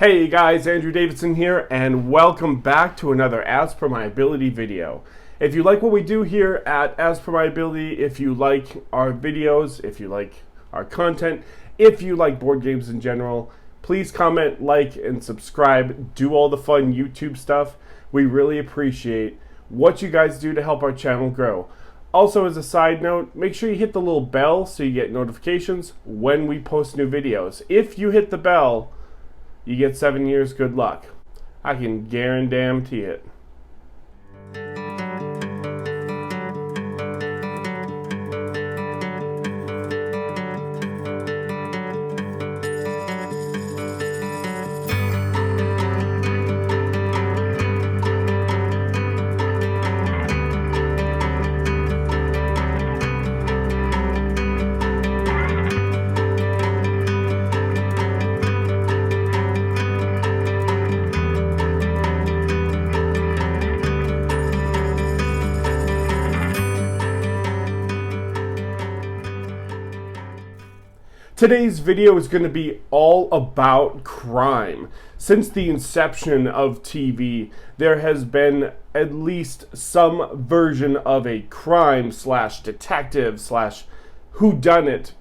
Hey guys, Andrew Davidson here, and welcome back to another As Per My Ability video. If you like what we do here at As Per My Ability, if you like our videos, if you like our content, if you like board games in general, please comment, like, and subscribe. Do all the fun YouTube stuff. We really appreciate what you guys do to help our channel grow. Also, as a side note, make sure you hit the little bell so you get notifications when we post new videos. If you hit the bell, you get 7 years good luck. I can guarantee it. Today's video is going to be all about crime. Since the inception of TV, there has been at least some version of a crime slash detective slash whodunit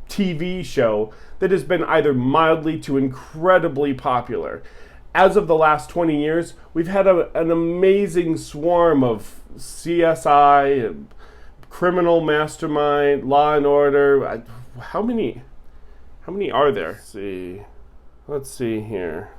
TV show that has been either mildly to incredibly popular. As of the last 20 years, we've had an amazing swarm of CSI, Criminal Mastermind, Law and Order. How many are there? Let's see here.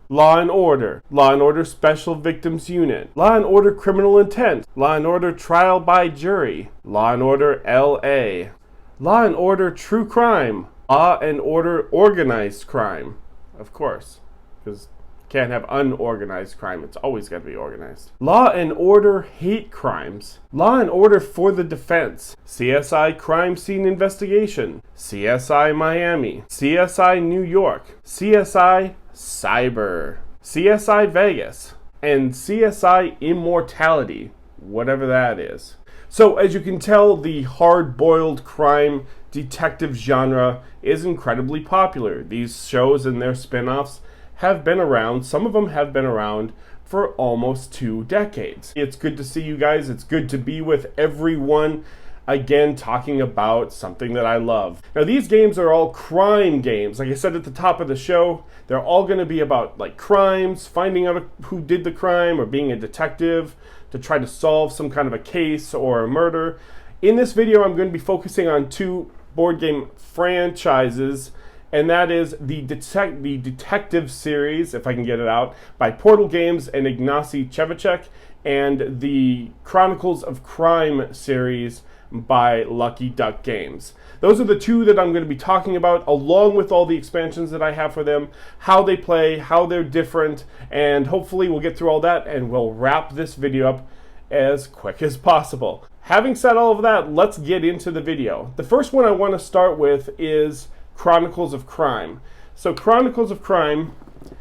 Law and Order Special Victims Unit, Law and Order Criminal Intent, Law and Order Trial by Jury, Law and Order LA, Law and Order True Crime, Law and Order Organized Crime, of course, because can't have unorganized crime. It's always got to be organized. Law and Order Hate Crimes. Law and Order for the Defense. CSI Crime Scene Investigation. CSI Miami. CSI New York. CSI Cyber. CSI Vegas. And CSI Immortality. Whatever that is. So as you can tell, the hard-boiled crime detective genre is incredibly popular. These shows and their spin-offs have been around. Some of them have been around for almost 2 decades. It's good to see you guys. It's good to be with everyone again talking about something that I love. Now these games are all crime games. Like I said at the top of the show, they're all going to be about like crimes, finding out who did the crime, or being a detective to try to solve some kind of a case or a murder. In this video, I'm going to be focusing on 2 board game franchises, and that is the Detective series, if I can get it out, by Portal Games and Ignacy Cevicek, and the Chronicles of Crime series by Lucky Duck Games. Those are the 2 that I'm going to be talking about, along with all the expansions that I have for them, how they play, how they're different, and hopefully we'll get through all that and we'll wrap this video up as quick as possible. Having said all of that, let's get into the video. The first one I want to start with is Chronicles of Crime. So Chronicles of Crime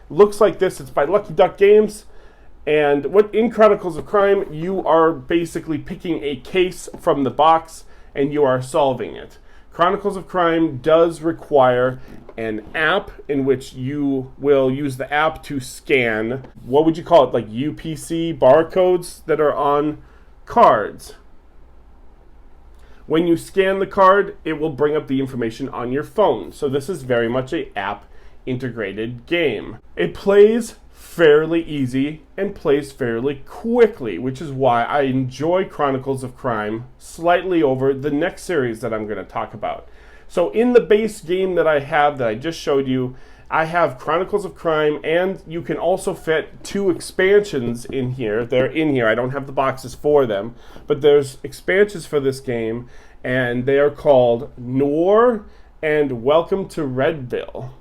looks like this. It's by Lucky Duck Games, and in Chronicles of Crime, you are basically picking a case from the box and you are solving it. Chronicles of Crime does require an app in which you will use the app to scan, what would you call it, like UPC barcodes that are on cards. When you scan the card, it will bring up the information on your phone. So this is very much an app-integrated game. It plays fairly easy and plays fairly quickly, which is why I enjoy Chronicles of Crime slightly over the next series that I'm going to talk about. So in the base game that I have, that I just showed you, I have Chronicles of Crime, and you can also fit 2 expansions in here. They're in here. I don't have the boxes for them, but there's expansions for this game, and they are called Noir and Welcome to Redville.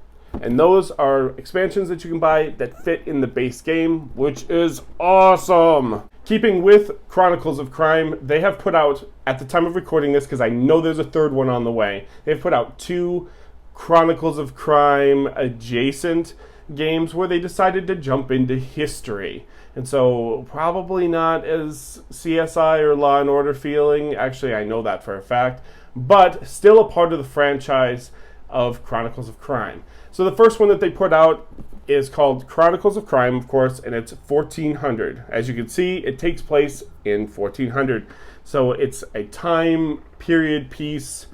And those are expansions that you can buy that fit in the base game, which is awesome. Keeping with Chronicles of Crime, they have put out, at the time of recording this, because I know there's a 3rd one on the way, they've put out 2 Chronicles of Crime adjacent games where they decided to jump into history. And so probably not as CSI or Law and Order feeling. Actually, I know that for a fact. But still a part of the franchise. of Chronicles of Crime. So the first one that they put out is called Chronicles of Crime, of course, and it's 1400. As you can see, it takes place in 1400. So it's a time period piece.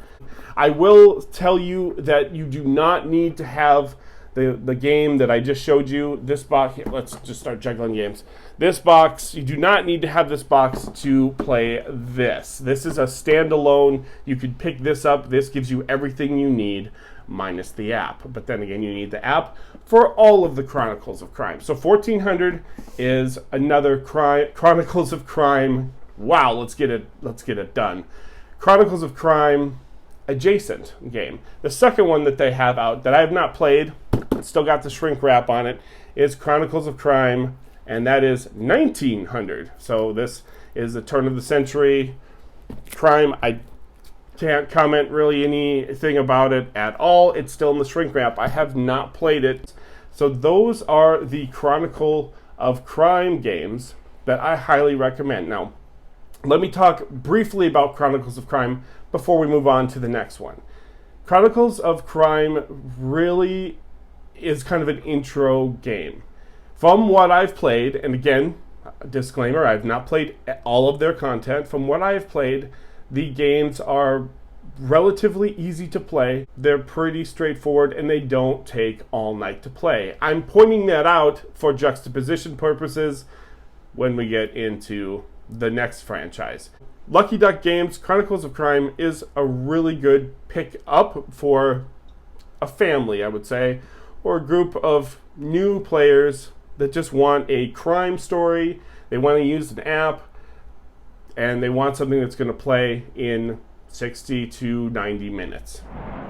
I will tell you that you do not need to have the game that I just showed you. This box, here, let's just start juggling games. This box, you do not need to have this box to play this. This is a standalone. You could pick this up. This gives you everything you need, minus the app. But then again, you need the app for all of the Chronicles of Crime. So 1400 is another Chronicles of Crime. Wow, let's get it done. Chronicles of Crime adjacent game. The second one that they have out that I have not played, still got the shrink wrap on it, is Chronicles of Crime, and that is 1900. So this is the turn of the century crime. I can't comment really anything about it at all. It's still in the shrink wrap. I have not played it. So those are the Chronicle of Crime games that I highly recommend. Now, let me talk briefly about Chronicles of Crime before we move on to the next one. Chronicles of Crime really is kind of an intro game. From what I've played, and again, disclaimer, I've not played all of their content. From what I've played, the games are relatively easy to play. They're pretty straightforward, and they don't take all night to play. I'm pointing that out for juxtaposition purposes when we get into the next franchise. Lucky Duck Games Chronicles of Crime is a really good pick up for a family, I would say, or a group of new players that just want a crime story. They want to use an app, and they want something that's going to play in 60 to 90 minutes.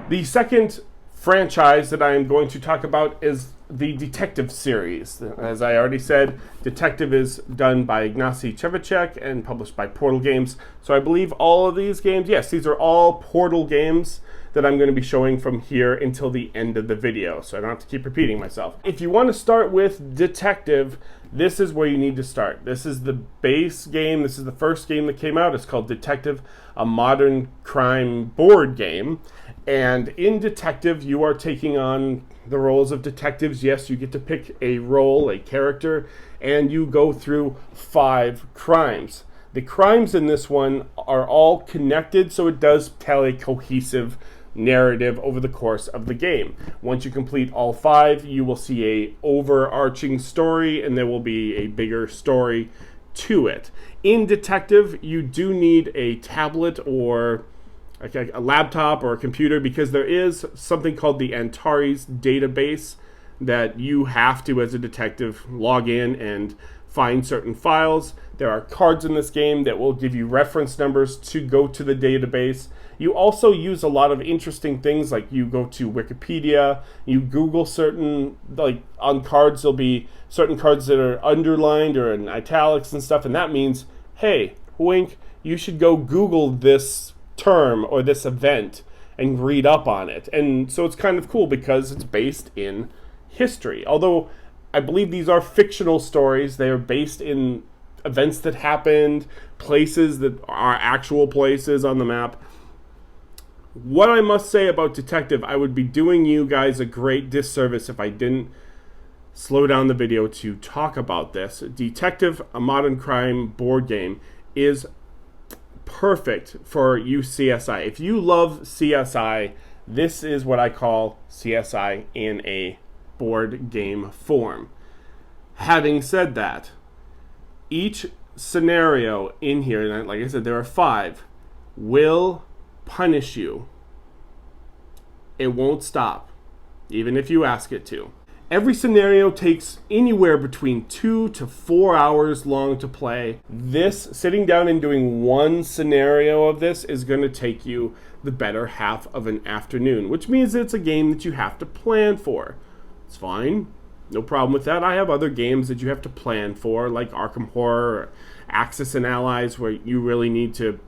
The second franchise that I am going to talk about is the Detective series. As I already said, Detective is done by Ignacy Cevicek and published by Portal Games. So I believe all of these games, yes, these are all Portal games that I'm going to be showing from here until the end of the video, so I don't have to keep repeating myself. If you want to start with Detective, this is where you need to start. This is the base game. This is the first game that came out. It's called Detective, a modern crime board game. And in Detective, you are taking on the roles of detectives. Yes, you get to pick a role, a character, and you go through 5 crimes. The crimes in this one are all connected, so it does tell a cohesive narrative over the course of the game. Once you complete all 5, you will see a overarching story, and there will be a bigger story to it. In Detective, you do need a tablet or a laptop or a computer, because there is something called the Antares database that you have to, as a detective, log in and find certain files. There are cards in this game that will give you reference numbers to go to the database. You also use a lot of interesting things, like you go to Wikipedia, you Google certain, like on cards, there'll be certain cards that are underlined or in italics and stuff, and that means, hey, wink, you should go Google this term or this event and read up on it. And so it's kind of cool because it's based in history. Although I believe these are fictional stories, they are based in events that happened, places that are actual places on the map. What I must say about Detective, I would be doing you guys a great disservice if I didn't slow down the video to talk about this. Detective, a modern crime board game, is perfect for you CSI. If you love CSI, this is what I call CSI in a board game form. Having said that, each scenario in here, and like I said, there are 5, will punish you. It won't stop, even if you ask it to. Every scenario takes anywhere between 2 to 4 hours long to play. This, sitting down and doing one scenario of this, is going to take you the better half of an afternoon, which means it's a game that you have to plan for. It's fine. No problem with that. I have other games that you have to plan for, like Arkham Horror, or Axis and Allies, where you really need to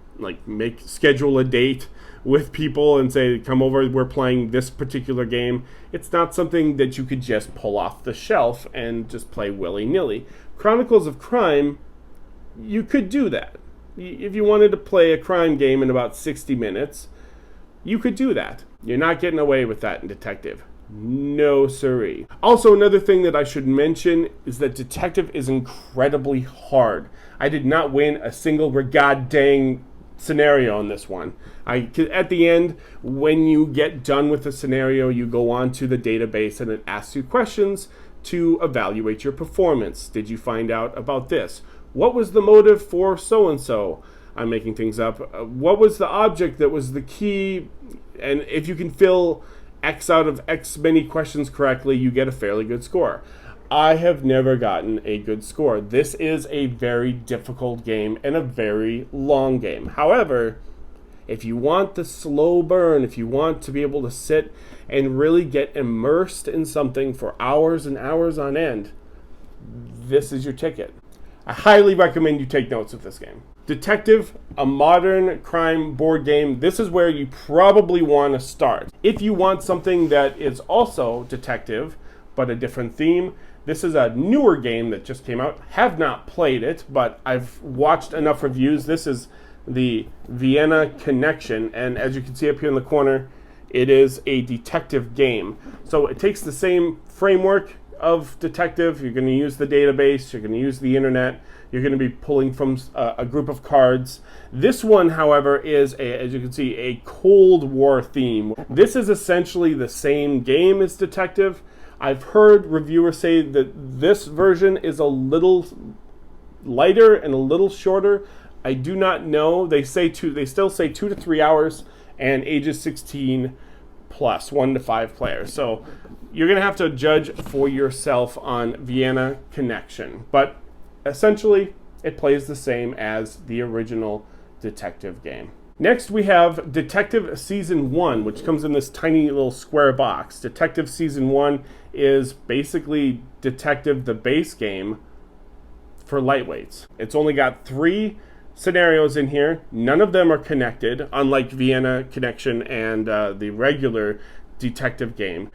schedule a date with people and say, come over, we're playing this particular game. It's not something that you could just pull off the shelf and just play willy-nilly. Chronicles of Crime, you could do that. If you wanted to play a crime game in about 60 minutes, you could do that. You're not getting away with that in detective. No siree. Also, another thing that I should mention is that detective is incredibly hard. I did not win a single god dang scenario on this one. At the end, when you get done with the scenario, you go on to the database and it asks you questions to evaluate your performance. Did you find out about this? What was the motive for so-and-so? I'm making things up. What was the object that was the key? And if you can fill X out of X many questions correctly, you get a fairly good score. I have never gotten a good score. This is a very difficult game and a very long game. However, if you want the slow burn, if you want to be able to sit and really get immersed in something for hours and hours on end, this is your ticket. I highly recommend you take notes of this game. Detective, a modern crime board game. This is where you probably want to start. If you want something that is also detective, but a different theme, this is a newer game that just came out. Have not played it, but I've watched enough reviews. This is the Vienna Connection, and as you can see up here in the corner, it is a detective game. So it takes the same framework of detective. You're going to use the database, you're going to use the internet, you're going to be pulling from a group of cards. This one, however, is, as you can see, a Cold War theme. This is essentially the same game as detective. I've heard reviewers say that this version is a little lighter and a little shorter. I do not know. They still say 2 to 3 hours and ages 16 plus, 1 to 5 players. So you're going to have to judge for yourself on Vienna Connection. But essentially, it plays the same as the original detective game. Next, we have Detective Season 1, which comes in this tiny little square box. Detective Season 1 is basically Detective, the base game, for lightweights. It's only got 3 scenarios in here. None of them are connected, unlike Vienna Connection and the regular detective game.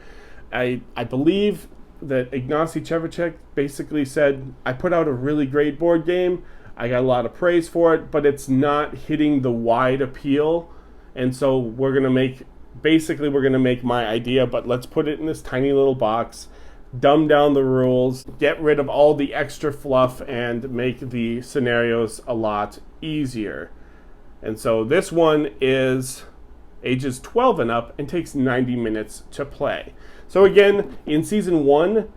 I believe that Ignacy Trzewiczek basically said, I put out a really great board game. I got a lot of praise for it, but it's not hitting the wide appeal. And so we're going to make my idea, but let's put it in this tiny little box, dumb down the rules, get rid of all the extra fluff, and make the scenarios a lot easier. And so this one is ages 12 and up and takes 90 minutes to play. So again, in Season 1,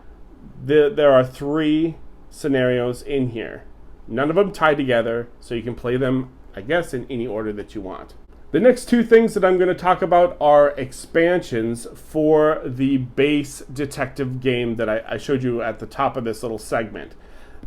there are 3 scenarios in here. None of them tie together, so you can play them, I guess, in any order that you want. The next 2 things that I'm going to talk about are expansions for the base detective game that I showed you at the top of this little segment.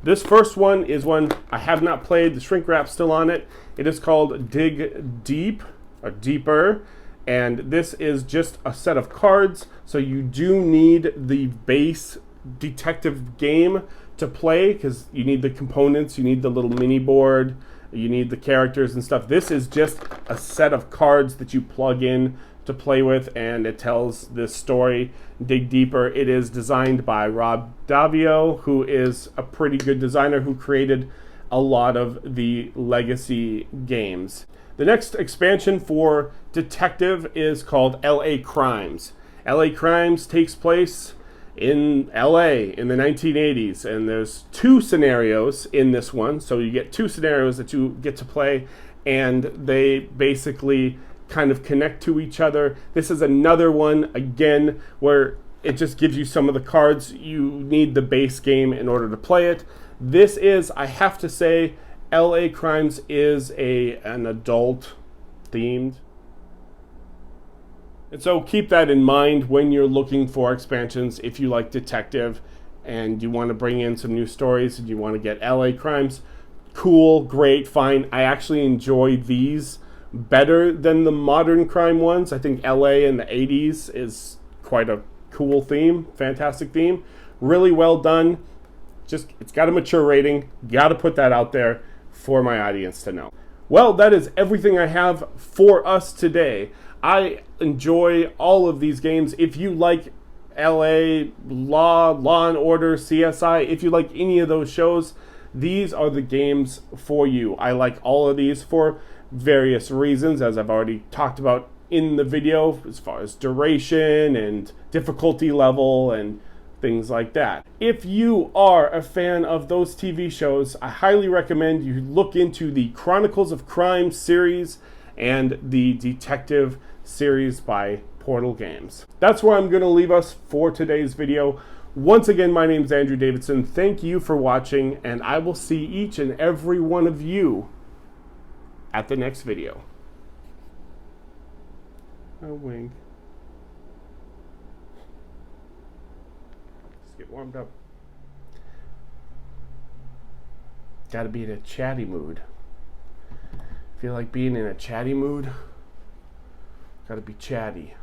This first one is one I have not played. The shrink wrap's still on it. It is called Dig Deep, or Deeper, and this is just a set of cards, so you do need the base detective game to play, because you need the components, you need the little mini board, you need the characters and stuff. This is just a set of cards that you plug in to play with, and it tells this story. Dig Deeper. It is designed by Rob Davio, who is a pretty good designer who created a lot of the legacy games. The next expansion for detective is called LA Crimes. LA Crimes takes place in LA in the 1980s, and there's 2 scenarios in this one, so you get 2 scenarios that you get to play, and they basically kind of connect to each other. This is another one, again, where it just gives you some of the cards. You need the base game in order to play it. This is, I have to say, LA Crimes is an adult themed. And so keep that in mind when you're looking for expansions. If you like detective and you want to bring in some new stories and you want to get LA Crimes, cool, great, fine. I actually enjoy these better than the modern crime ones. I think LA in the 80s is quite a cool theme, fantastic theme. Really well done. Just, it's got a mature rating. Got to put that out there for my audience to know. Well, that is everything I have for us today. I enjoy all of these games. If you like LA, Law and Order, CSI, if you like any of those shows, these are the games for you. I like all of these for various reasons, as I've already talked about in the video as far as duration and difficulty level and things like that. If you are a fan of those TV shows, I highly recommend you look into the Chronicles of Crime series and the Detective series by Portal Games. That's where I'm going to leave us for today's video. Once again, my name is Andrew Davidson. Thank you for watching, and I will see each and every one of you at the next video. A wink. Just get warmed up. Gotta be in a chatty mood. Feel like being in a chatty mood? Gotta be chatty.